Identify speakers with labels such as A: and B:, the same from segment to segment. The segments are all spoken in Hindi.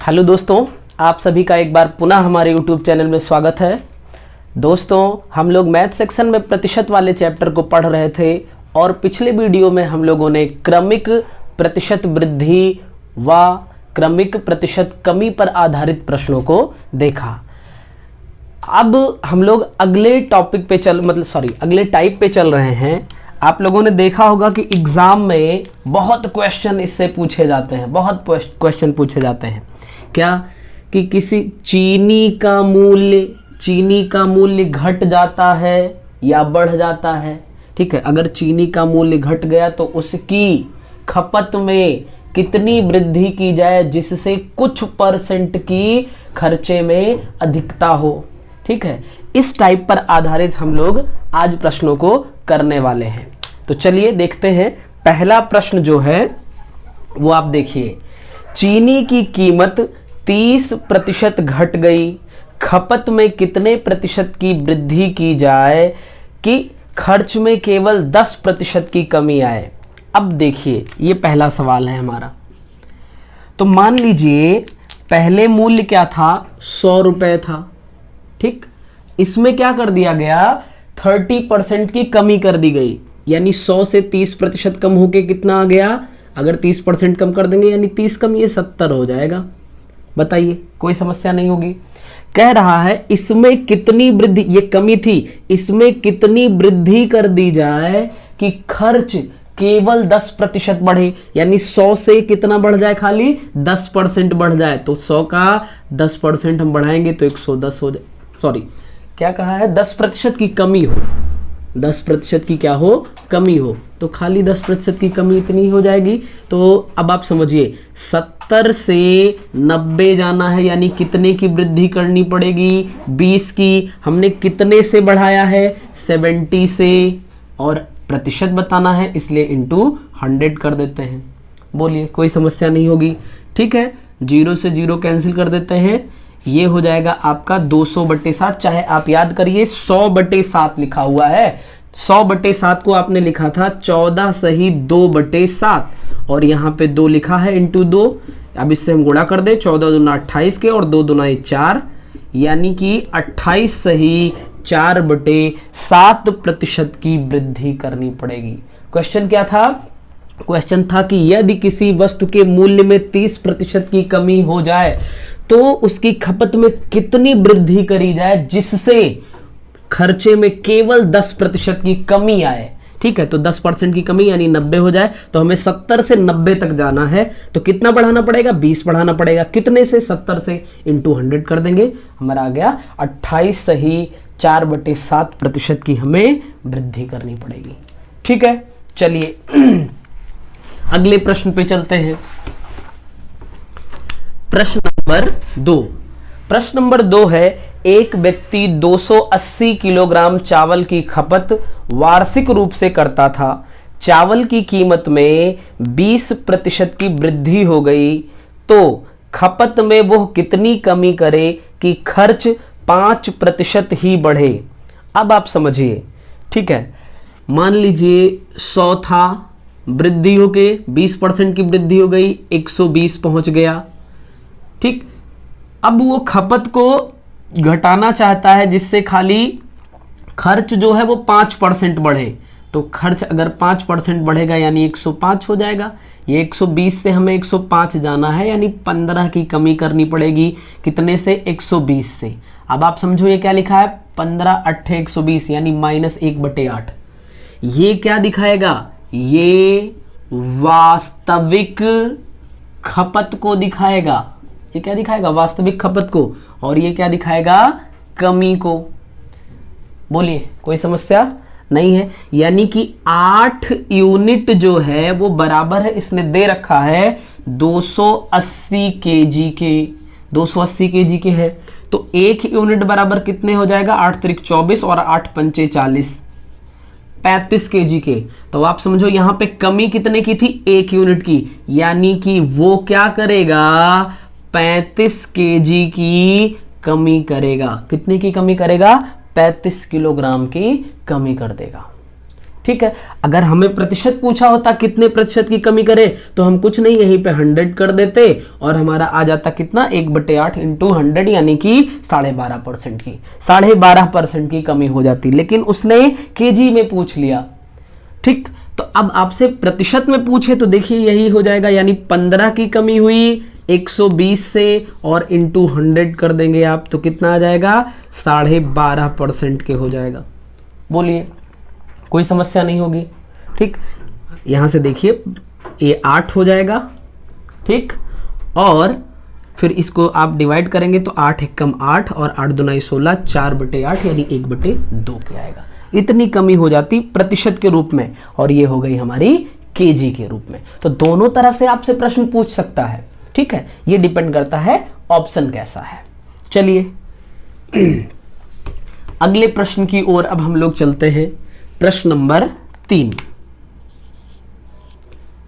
A: हेलो दोस्तों, आप सभी का एक बार पुनः हमारे YouTube चैनल में स्वागत है। दोस्तों, हम लोग मैथ सेक्शन में प्रतिशत वाले चैप्टर को पढ़ रहे थे और पिछले वीडियो में हम लोगों ने क्रमिक प्रतिशत वृद्धि व क्रमिक प्रतिशत कमी पर आधारित प्रश्नों को देखा। अब हम लोग अगले टॉपिक पे अगले टाइप पे चल रहे हैं। आप लोगों ने देखा होगा कि एग्जाम में बहुत क्वेश्चन इससे पूछे जाते हैं, बहुत क्वेश्चन पूछे जाते हैं। क्या कि किसी चीनी का मूल्य घट जाता है या बढ़ जाता है। ठीक है, अगर चीनी का मूल्य घट गया तो उसकी खपत में कितनी वृद्धि की जाए जिससे कुछ परसेंट की खर्चे में अधिकता हो। ठीक है, इस टाइप पर आधारित हम लोग आज प्रश्नों को करने वाले हैं। तो चलिए देखते हैं। पहला प्रश्न जो है वो आप देखिए, चीनी की कीमत 30% घट गई, खपत में कितने प्रतिशत की वृद्धि की जाए कि खर्च में केवल 10% की कमी आए। अब देखिए, ये पहला सवाल है हमारा। तो मान लीजिए पहले मूल्य क्या था, 100 रुपए था। ठीक, इसमें क्या कर दिया गया, 30% की कमी कर दी गई, यानी 100 से 30% कम होके कितना आ गया। अगर 30% कम कर देंगे यानी 30 कम, ये 70 हो जाएगा। बताइए, कोई समस्या नहीं होगी। कह रहा है इसमें कितनी वृद्धि, ये कमी थी, इसमें कितनी वृद्धि कर दी जाए कि खर्च केवल 10% बढ़े, यानी 100 से कितना बढ़ जाए, खाली 10% बढ़ जाए। तो 100 का 10% हम बढ़ाएंगे तो 110 हो जाए। सॉरी, क्या कहा है, 10% की कमी हो, 10% की क्या हो, कमी हो। तो खाली 10% की कमी इतनी हो जाएगी। तो अब आप समझिए, 70 से 90 जाना है, यानी कितने की वृद्धि करनी पड़ेगी, 20 की। हमने कितने से बढ़ाया है, 70 से, और प्रतिशत बताना है इसलिए इंटू 100 कर देते हैं। बोलिए, कोई समस्या नहीं होगी। ठीक है, 0 से 0 कैंसिल कर देते हैं। ये हो जाएगा आपका 200/7। चाहे आप याद करिए 100/7 लिखा हुआ है। 100/7 को आपने लिखा था 14 सही 2/7, और यहाँ पे 2 लिखा है इंटू 2। अब इससे हम गुणा कर दे, 14 दूना 28 के और 2 दूना 4, यानी कि 28 सही 4/7% की वृद्धि करनी पड़ेगी। क्वेश्चन क्या था, क्वेश्चन था कि यदि किसी वस्तु के मूल्य में 30% की कमी हो जाए तो उसकी खपत में कितनी वृद्धि करी जाए जिससे खर्चे में केवल 10% की कमी आए। ठीक है, तो 10% की कमी यानी 90 हो जाए। तो हमें 70 से 90 तक जाना है, तो कितना बढ़ाना पड़ेगा, 20 बढ़ाना पड़ेगा। कितने से, 70 से, इंटू 100 कर देंगे। हमारा आ गया 28 सही 4/7% की हमें वृद्धि करनी पड़ेगी। ठीक है, चलिए अगले प्रश्न पे चलते हैं। प्रश्न नंबर 2 है, एक व्यक्ति 280 किलोग्राम चावल की खपत वार्षिक रूप से करता था। चावल की कीमत में 20% की वृद्धि हो गई, तो खपत में वो कितनी कमी करे कि खर्च 5% ही बढ़े। अब आप समझिए। ठीक है, मान लीजिए 100 था, वृद्धि हो के 20% की वृद्धि हो गई, 120 पहुंच गया। ठीक, अब वो खपत को घटाना चाहता है जिससे खाली खर्च जो है वो 5% बढ़े। तो खर्च अगर 5% बढ़ेगा यानी 105 हो जाएगा। ये 120 से हमें 105 जाना है, यानी 15 की कमी करनी पड़ेगी। कितने से, 120 से। अब आप समझो ये क्या लिखा है, 15 8 120, यानी -1/8। ये क्या दिखाएगा, ये वास्तविक खपत को दिखाएगा। ये क्या दिखाएगा, वास्तविक खपत को। और ये क्या दिखाएगा, कमी को। बोलिए, कोई समस्या नहीं है। यानी कि 8 यूनिट जो है वो बराबर है, इसने दे रखा है 280 केजी के, 280 केजी के है। तो 1 यूनिट बराबर कितने हो जाएगा, 8 त्रिक 24 और 8 पंचे 40, 35 केजी के। तो आप समझो यहां पे कमी कितने की थी, 1 यूनिट की, यानी कि वो क्या करेगा, 35 केजी की कमी करेगा। कितने की कमी करेगा, 35 किलोग्राम की कमी कर देगा। ठीक है। अगर हमें प्रतिशत पूछा होता कितने प्रतिशत की कमी करें, तो हम कुछ नहीं यहीं पे 100 कर देते और हमारा आ जाता कितना 1/8 इंटू 100 यानी कि 12.5% की 12.5% की कमी हो जाती। लेकिन उसने केजी में पूछ लिया। ठीक, तो अब आपसे प्रतिशत में पूछे तो देखिए यही हो जाएगा, यानी 15 की कमी हुई 120 से और इंटू 100 कर देंगे आप तो कितना आ जाएगा 12.5% के हो जाएगा। बोलिए, कोई समस्या नहीं होगी। ठीक, यहां से देखिए ये 8 हो जाएगा। ठीक, और फिर इसको आप डिवाइड करेंगे तो 8 एकम 8 और 8 दूना 16, 4/8 यानी 1/2 के आएगा। इतनी कमी हो जाती प्रतिशत के रूप में, और ये हो गई हमारी केजी के रूप में। तो दोनों तरह से आपसे प्रश्न पूछ सकता है। ठीक है, ये डिपेंड करता है ऑप्शन कैसा है। चलिए अगले प्रश्न की ओर अब हम लोग चलते हैं। प्रश्न नंबर 3।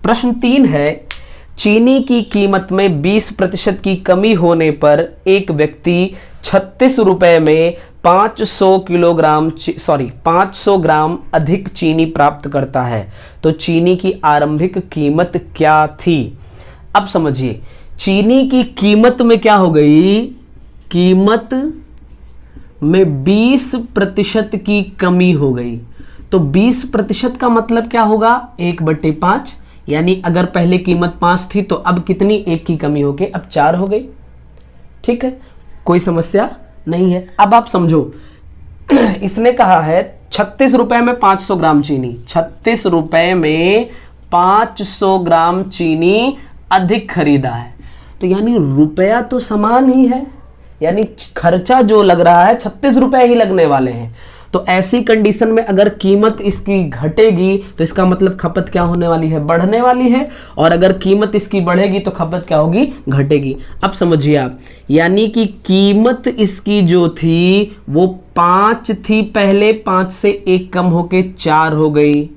A: प्रश्न 3 है, चीनी की कीमत में 20% की कमी होने पर एक व्यक्ति 36 रुपए में 500 ग्राम अधिक चीनी प्राप्त करता है, तो चीनी की आरंभिक कीमत क्या थी? अब समझिए, चीनी की कीमत में क्या हो गई, कीमत में 20% की कमी हो गई। तो 20% का मतलब क्या होगा 1/5, यानी अगर पहले कीमत 5 थी तो अब कितनी, 1 की कमी होके अब 4 हो गई। ठीक है, कोई समस्या नहीं है। अब आप समझो इसने कहा है 36 रुपए में 500 ग्राम चीनी, 36 रुपए में 500 ग्राम चीनी अधिक खरीदा है, तो यानी रुपया तो समान ही है, यानी खर्चा जो लग रहा है 36 रुपए ही लगने वाले हैं। तो ऐसी कंडीशन में अगर कीमत इसकी घटेगी तो इसका मतलब खपत क्या होने वाली है, बढ़ने वाली है, और अगर कीमत इसकी बढ़ेगी तो खपत क्या होगी, घटेगी। अब समझिए आप, यानी कि कीमत इसकी जो थी वो 5 थी पहले, 5 से 1 कम होके 4 हो गई,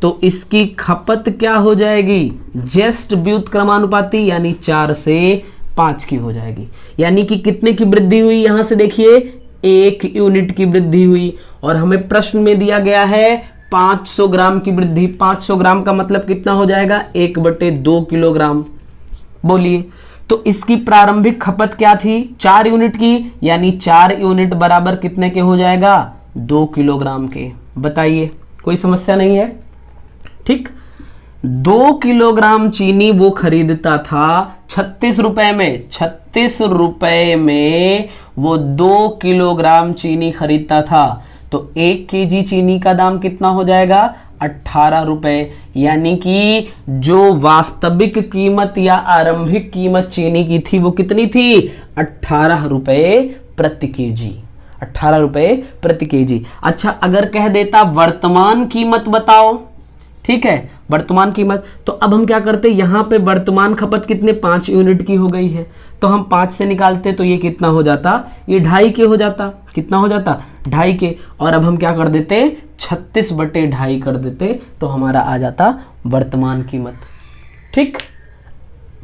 A: तो इसकी खपत क्या हो जाएगी, जस्ट व्युत्क्रमानुपाती, यानी 4 से 5 की हो जाएगी। यानी कि कितने की वृद्धि हुई, यहां से देखिए 1 यूनिट की वृद्धि हुई, और हमें प्रश्न में दिया गया है 500 ग्राम की वृद्धि। 500 ग्राम का मतलब कितना हो जाएगा 1/2 किलोग्राम। बोलिए, तो इसकी प्रारंभिक खपत क्या थी 4 यूनिट की, यानी 4 यूनिट बराबर कितने के हो जाएगा 2 किलोग्राम के। बताइए, कोई समस्या नहीं है। ठीक, 2 किलोग्राम चीनी वो खरीदता था 36 रुपए में, 36 रुपए में वो 2 किलोग्राम चीनी खरीदता था, तो 1 केजी चीनी का दाम कितना हो जाएगा 18 रुपए। यानी कि जो वास्तविक कीमत या आरंभिक कीमत चीनी की थी वो कितनी थी 18 रुपए प्रति केजी, 18 रुपए प्रति केजी। अच्छा, अगर कह देता वर्तमान कीमत बताओ, ठीक है, वर्तमान कीमत, तो अब हम क्या करते, यहां पे वर्तमान खपत कितने 5 यूनिट की हो गई है, तो हम 5 से निकालते तो ये कितना हो जाता, ये 2.5 के हो जाता। कितना हो जाता 2.5 के, और अब हम क्या कर देते 36/2.5 कर देते, तो हमारा आ जाता वर्तमान कीमत। ठीक,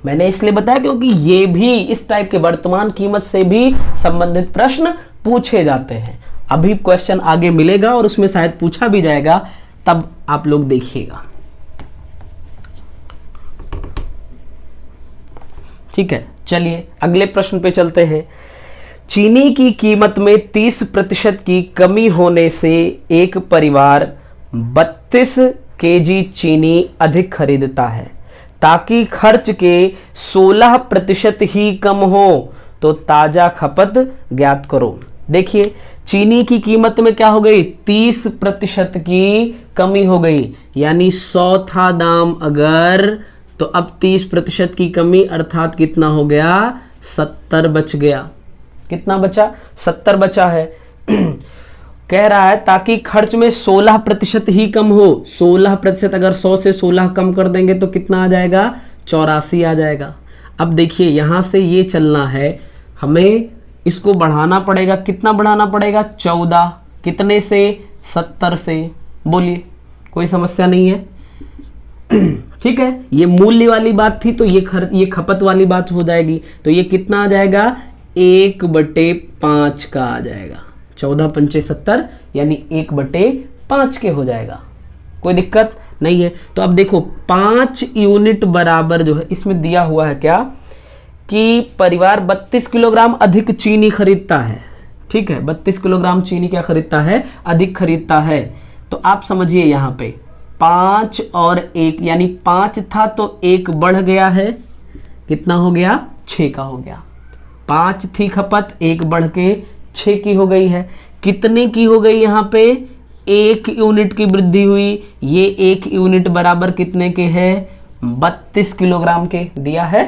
A: मैंने इसलिए बताया क्योंकि ये भी इस टाइप के वर्तमान कीमत से भी संबंधित प्रश्न पूछे जाते हैं। अभी क्वेश्चन आगे मिलेगा और उसमें शायद पूछा भी जाएगा, तब आप लोग देखिएगा। ठीक है, चलिए अगले प्रश्न पे चलते हैं। चीनी की कीमत में 30% की कमी होने से एक परिवार 32 केजी चीनी अधिक खरीदता है, ताकि खर्च के 16% ही कम हो, तो ताजा खपत ज्ञात करो। देखिए, चीनी की कीमत में क्या हो गई 30% की कमी हो गई, यानी 100 था दाम अगर, तो अब 30% की कमी अर्थात कितना हो गया 70 बच गया। कितना बचा 70 बचा है। कह रहा है ताकि खर्च में 16% ही कम हो। 16%, अगर 100 से 16 कम कर देंगे तो कितना आ जाएगा 84 आ जाएगा। अब देखिए यहां से ये चलना है, हमें इसको बढ़ाना पड़ेगा। कितना बढ़ाना पड़ेगा 14, कितने से 70 से। बोलिए, कोई समस्या नहीं है। ठीक है, ये मूल्य वाली बात थी तो ये खपत वाली बात हो जाएगी, तो ये कितना आ जाएगा 1/5 का आ जाएगा। 14 पंचे 70 यानी 1/5 के हो जाएगा। कोई दिक्कत नहीं है। तो अब देखो 5 यूनिट बराबर जो है इसमें दिया हुआ है क्या कि परिवार 32 किलोग्राम अधिक चीनी खरीदता है। ठीक है, 32 किलोग्राम चीनी क्या खरीदता है, अधिक खरीदता है। तो आप समझिए यहाँ पे 5 और 1 यानी 5 था तो 1 बढ़ गया है, कितना हो गया, 6 का हो गया। 5 थी खपत, 1 बढ़ के 6 की हो गई है। कितने की हो गई यहाँ पे, 1 यूनिट की वृद्धि हुई। ये 1 यूनिट बराबर कितने के है, 32 किलोग्राम के दिया है,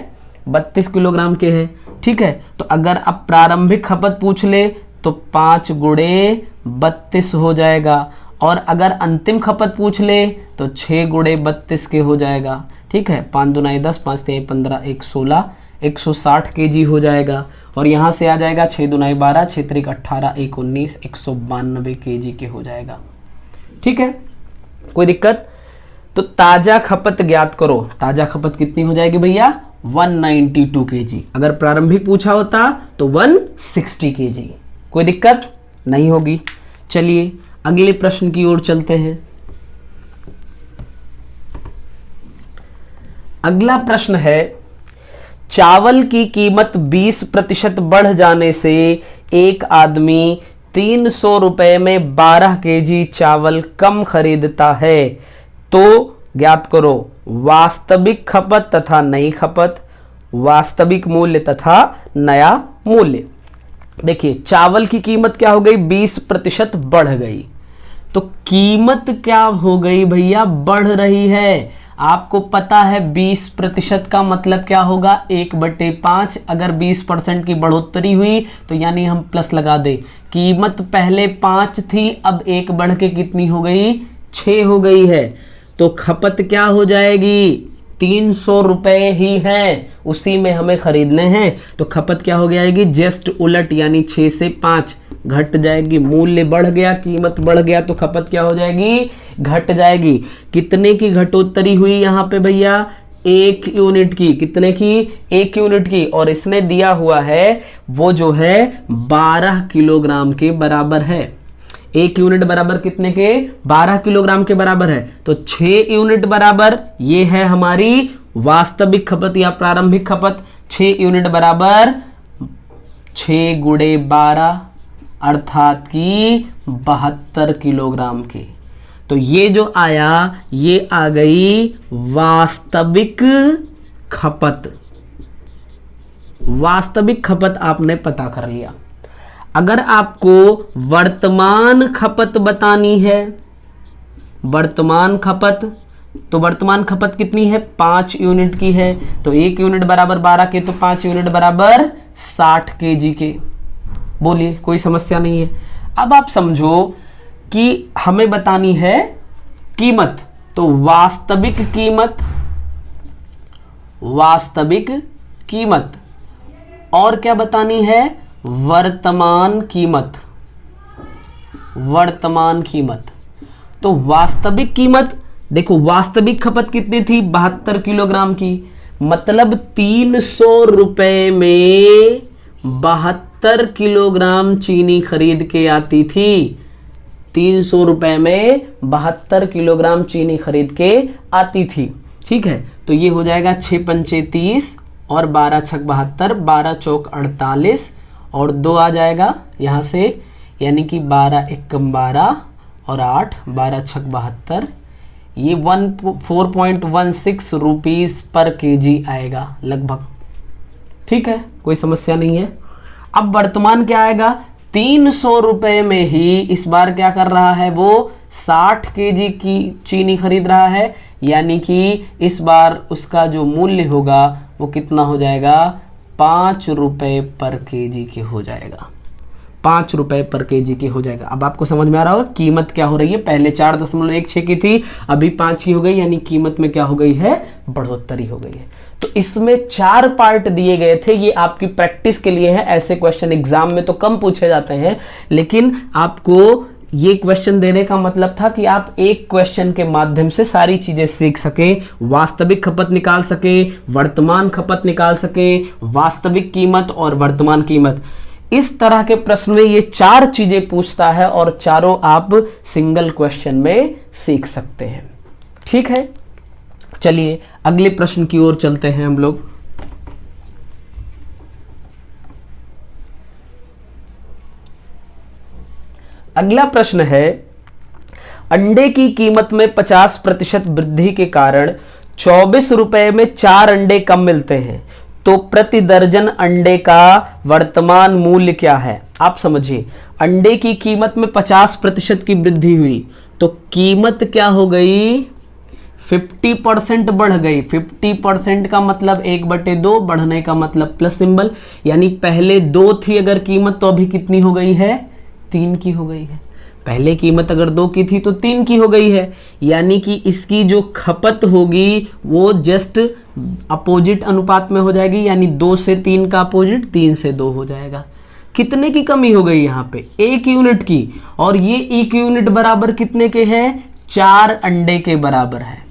A: 32 किलोग्राम के है। ठीक है, तो अगर अब प्रारंभिक खपत पूछ ले तो 5 गुणे 32 हो जाएगा, और अगर अंतिम खपत पूछ ले तो 6 गुणे 32 के हो जाएगा। ठीक है, 5 दूना 10, 5 3 15, 1 16, 160 केजी हो जाएगा। और यहाँ से आ जाएगा 6 दूना 12, 6 3 18, 1 19, 192 केजी के हो जाएगा। ठीक है, कोई दिक्कत। तो ताजा खपत ज्ञात करो। ताजा खपत कितनी हो जाएगी भैया, 192 केजी। अगर प्रारंभिक पूछा होता तो 160 केजी। कोई दिक्कत नहीं होगी। चलिए अगले प्रश्न की ओर चलते हैं। अगला प्रश्न है, चावल की कीमत 20% बढ़ जाने से एक आदमी 300 रुपए में 12 केजी चावल कम खरीदता है, तो ज्ञात करो वास्तविक खपत तथा नई खपत, वास्तविक मूल्य तथा नया मूल्य। देखिए चावल की कीमत क्या हो गई, 20% बढ़ गई, तो कीमत क्या हो गई भैया, बढ़ रही है। आपको पता है 20% का मतलब क्या होगा, 1/5। अगर 20% की बढ़ोतरी हुई तो यानी हम प्लस लगा दे। कीमत पहले 5 थी, अब 1 बढ़ के कितनी हो गई, 6 हो गई है। तो खपत क्या हो जाएगी, 300 रुपए ही है, उसी में हमें खरीदने हैं। तो खपत क्या हो जाएगी, जस्ट उलट, यानी 6 से 5 घट जाएगी। मूल्य बढ़ गया, कीमत बढ़ गया, तो खपत क्या हो जाएगी, घट जाएगी। कितने की घटोत्तरी हुई यहाँ पे भैया, 1 यूनिट की। कितने की, 1 यूनिट की। और इसने दिया हुआ है वो जो है 12 किलोग्राम के बराबर है। 1 यूनिट बराबर कितने के, 12 किलोग्राम के बराबर है। तो 6 यूनिट बराबर ये है हमारी वास्तविक खपत या प्रारंभिक खपत। 6 यूनिट बराबर 6 गुणे 12 अर्थात की 72 किलोग्राम की। तो ये जो आया ये आ गई वास्तविक खपत। वास्तविक खपत आपने पता कर लिया। अगर आपको वर्तमान खपत बतानी है, वर्तमान खपत, तो वर्तमान खपत कितनी है, 5 यूनिट की है। तो 1 यूनिट बराबर 12 के, तो 5 यूनिट बराबर 60 केजी के। बोलिए, कोई समस्या नहीं है। अब आप समझो कि हमें बतानी है कीमत, तो वास्तविक कीमत, वास्तविक कीमत, और क्या बतानी है, वर्तमान कीमत, वर्तमान कीमत। तो वास्तविक कीमत देखो, वास्तविक खपत कितनी थी, 72 किलोग्राम की, मतलब 300 रुपए में 72 किलोग्राम चीनी खरीद के आती थी। 300 रुपए में 72 किलोग्राम चीनी खरीद के आती थी। ठीक है, तो ये हो जाएगा 6 पंचे 30 और 12 छक 72, 12 चौक 48 और 2 आ जाएगा यहाँ से, यानी कि 12 एकम 12 और 8, 12 छक 72, ये 4.16 रुपीज़ पर केजी आएगा लगभग। ठीक है, कोई समस्या नहीं है। अब वर्तमान क्या आएगा, 300 रुपए में ही इस बार क्या कर रहा है, वो 60 केजी की चीनी खरीद रहा है, यानी कि इस बार उसका जो मूल्य होगा वो कितना हो जाएगा, 5 रुपए पर केजी के हो जाएगा। 5 रुपए पर केजी के हो जाएगा। अब आपको समझ में आ रहा होगा कीमत क्या हो रही है, पहले 4.16 की थी, अभी 5 की हो गई, यानी कीमत में क्या हो गई है, बढ़ोतरी हो गई है। तो इसमें 4 पार्ट दिए गए थे, ये आपकी प्रैक्टिस के लिए है। ऐसे क्वेश्चन एग्जाम में तो कम पूछे जाते हैं, लेकिन आपको ये क्वेश्चन देने का मतलब था कि आप एक क्वेश्चन के माध्यम से सारी चीजें सीख सके, वास्तविक खपत निकाल सके, वर्तमान खपत निकाल सके, वास्तविक कीमत और वर्तमान कीमत। इस तरह के प्रश्न में ये 4 चीजें पूछता है और चारों आप सिंगल क्वेश्चन में सीख सकते हैं। ठीक है, चलिए अगले प्रश्न की ओर चलते हैं हम लोग। अगला प्रश्न है, अंडे की कीमत में 50% वृद्धि के कारण 24 रुपए में 4 अंडे कम मिलते हैं, तो प्रति दर्जन अंडे का वर्तमान मूल्य क्या है? आप समझिए, अंडे की कीमत में 50% की वृद्धि हुई तो कीमत क्या हो गई? 50% बढ़ गई। 50% का मतलब 1/2, बढ़ने का मतलब प्लस सिंबल, यानी पहले 2 थी अगर कीमत तो अभी कितनी हो गई है? 3 की हो गई है। पहले कीमत अगर 2 की थी तो 3 की हो गई है, यानी कि इसकी जो खपत होगी वो जस्ट अपोजिट अनुपात में हो जाएगी, यानी 2 से 3 का अपोजिट 3 से 2 हो जाएगा। कितने की कमी हो गई यहाँ पे? 1 यूनिट की, और ये 1 यूनिट बराबर कितने के हैं? 4 अंडे के बराबर है।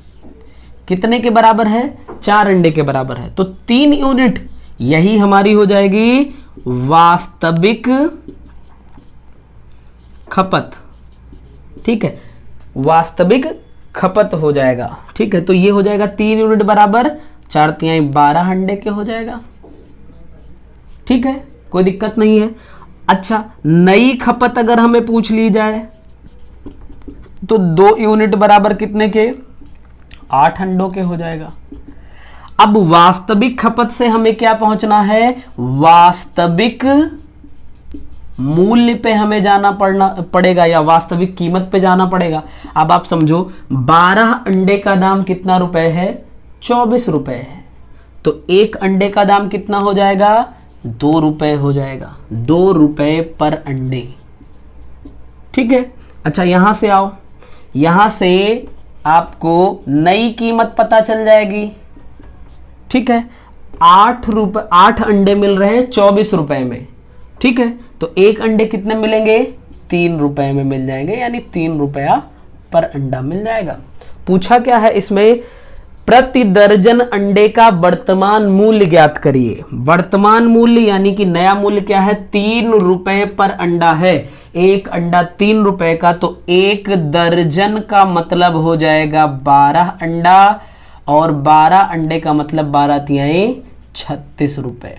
A: कितने के बराबर है? 4 अंडे के बराबर है। तो 3 यूनिट यही हमारी हो जाएगी वास्तविक खपत। ठीक है, वास्तविक खपत हो जाएगा। ठीक है, तो ये हो जाएगा 3 यूनिट बराबर 4 तिहाई 12 अंडे के हो जाएगा। ठीक है, कोई दिक्कत नहीं है। अच्छा, नई खपत अगर हमें पूछ ली जाए तो 2 यूनिट बराबर कितने के? 8 अंडों के हो जाएगा। अब वास्तविक खपत से हमें क्या पहुंचना है? वास्तविक मूल्य पे हमें जाना पड़ेगा या वास्तविक कीमत पे जाना पड़ेगा। अब आप समझो, 12 अंडे का दाम कितना रुपए है? 24 रुपए है। तो 1 अंडे का दाम कितना हो जाएगा? 2 रुपए हो जाएगा। 2 रुपए पर अंडे। ठीक है, अच्छा यहां से आओ, यहां से आपको नई कीमत पता चल जाएगी। ठीक है, 8 अंडे मिल रहे हैं 24 रुपए में। ठीक है, तो 1 अंडे कितने मिलेंगे? 3 रुपए में मिल जाएंगे, यानी 3 रुपया पर अंडा मिल जाएगा। पूछा क्या है इसमें? प्रति दर्जन अंडे का वर्तमान मूल्य ज्ञात करिए। वर्तमान मूल्य यानी कि नया मूल्य क्या है? 3 रुपए पर अंडा है। 1 अंडा 3 रुपए का, तो 1 दर्जन का मतलब हो जाएगा 12 अंडा, और 12 अंडे का मतलब 12 तिहाई 36 रुपए।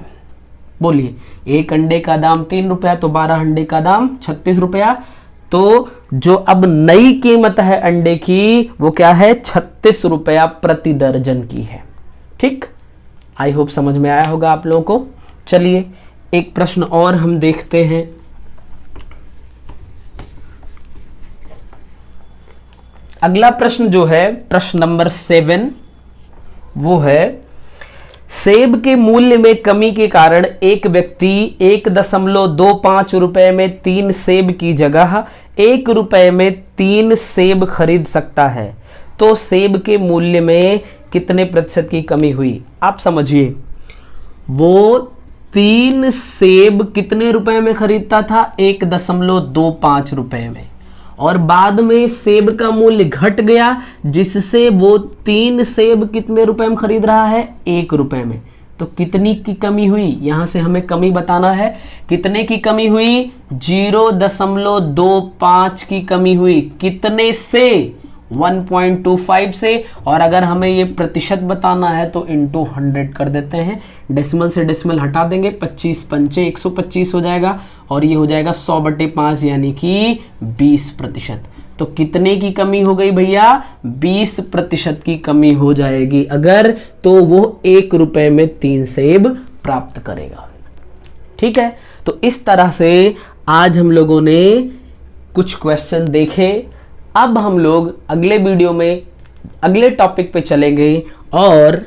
A: बोलिए, 1 अंडे का दाम 3 रुपया, तो 12 अंडे का दाम 36 रुपया। तो जो अब नई कीमत है अंडे की वो क्या है? 36 रुपया प्रति दर्जन की है। ठीक, आई होप समझ में आया होगा आप लोगों को। चलिए एक प्रश्न और हम देखते हैं। अगला प्रश्न जो है, प्रश्न नंबर 7, वो है, सेब के मूल्य में कमी के कारण एक व्यक्ति 1.25 रुपए में 3 सेब की जगह 1 रुपए में 3 सेब खरीद सकता है, तो सेब के मूल्य में कितने प्रतिशत की कमी हुई? आप समझिए, वो 3 सेब कितने रुपए में खरीदता था? 1.25 रुपए में, और बाद में सेब का मूल्य घट गया, जिससे वो 3 सेब कितने रुपए में खरीद रहा है? 1 रुपए में। तो कितनी की कमी हुई? यहां से हमें कमी बताना है। कितने की कमी हुई? 0.25 की कमी हुई। कितने से? 1.25 से। और अगर हमें ये प्रतिशत बताना है तो इंटू 100 कर देते हैं। डेसिमल से डेसिमल हटा देंगे, 25 पंचे 125 हो जाएगा, और ये हो जाएगा 100/5 यानी कि 20%। तो कितने की कमी हो गई भैया? 20% की कमी हो जाएगी अगर, तो वो 1 रुपए में 3 सेब प्राप्त करेगा। ठीक है, तो इस तरह से आज हम लोगों ने कुछ क्वेश्चन देखे। अब हम लोग अगले वीडियो में अगले टॉपिक पे चलेंगे और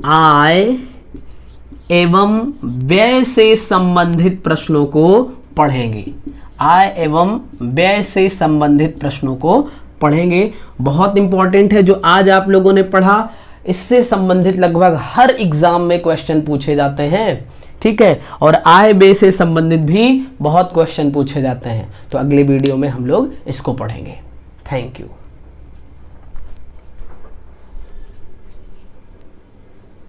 A: आय एवं व्यय से संबंधित प्रश्नों को पढ़ेंगे। आय एवं व्यय से संबंधित प्रश्नों को पढ़ेंगे। बहुत इंपॉर्टेंट है जो आज आप लोगों ने पढ़ा, इससे संबंधित लगभग हर एग्जाम में क्वेश्चन पूछे जाते हैं। ठीक है, और आय व्यय से संबंधित भी बहुत क्वेश्चन पूछे जाते हैं। तो अगले वीडियो में हम लोग इसको पढ़ेंगे। Thank you.